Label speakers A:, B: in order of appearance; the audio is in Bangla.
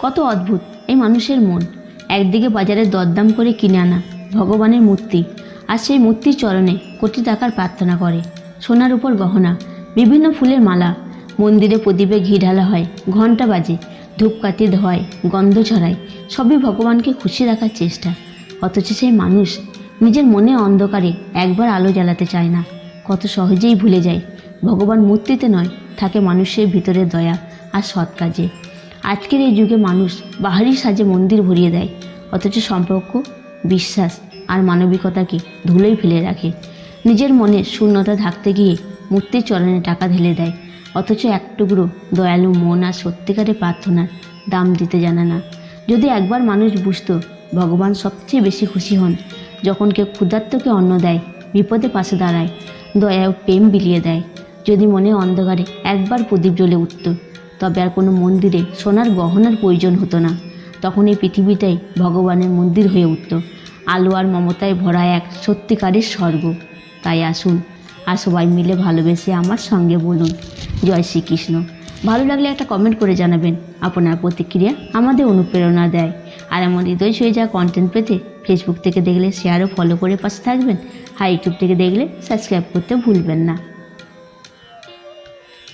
A: কত অদ্ভুত এই মানুষের মন। একদিকে বাজারে দরদাম করে কিনে আনা ভগবানের মূর্তি, আর সেই মূর্তির চরণে কোটি টাকার প্রার্থনা করে। সোনার উপর গহনা, বিভিন্ন ফুলের মালা, মন্দিরে প্রদীপে ঘি ঢালা হয়, ঘণ্টা বাজে, ধূপকাঠি ধোয়, গন্ধ ছড়ায়, সবই ভগবানকে খুশি রাখার চেষ্টা। অথচ সেই মানুষ নিজের মনে অন্ধকারে একবার আলো জ্বালাতে চায় না। কত সহজেই ভুলে যায় ভগবান মূর্তিতে নয়, থাকে মানুষের ভিতরে দয়া আর সৎ কাজে। আজকের এই যুগে মানুষ বাহারি সাজে মন্দির ভরিয়ে দেয়, অথচ সম্পর্ক, বিশ্বাস আর মানবিকতাকে ধুলোয় ফেলে রাখে। নিজের মনে শূন্যতা ঢাকতে গিয়ে মূর্তির চরণে টাকা ঢেলে দেয়, অথচ এক টুকরো দয়ালু মন আর সত্যিকারের প্রার্থনার দাম দিতে জানে না। যদি একবার মানুষ বুঝতো ভগবান সবচেয়ে বেশি খুশি হন যখন কেউ ক্ষুধার্তকে অন্ন দেয়, বিপদে পাশে দাঁড়ায়, দয়া ও প্রেম বিলিয়ে দেয়। যদি মনে অন্ধকারে একবার প্রদীপ জ্বলে উঠত, তবে আর কোনো মন্দিরে সোনার গহনার প্রয়োজন হতো না। তখন এই পৃথিবীটাই ভগবানের মন্দির হয়ে উঠত, আলো আর মমতায় ভরা এক সত্যিকারের স্বর্গ। তাই আসুন, আর সবাই মিলে ভালোবেসে আমার সঙ্গে বলুন জয় শ্রীকৃষ্ণ। ভালো লাগলে একটা কমেন্ট করে জানাবেন। আপনার প্রতিক্রিয়া আমাদের অনুপ্রেরণা দেয়। আর এমন হৃদয় ছুঁয়ে যাওয়া কন্টেন্ট পেতে ফেসবুক থেকে দেখলে শেয়ার ও ফলো করে পাশে থাকবেন, আর ইউটিউব থেকে দেখলে সাবস্ক্রাইব করতে ভুলবেন না।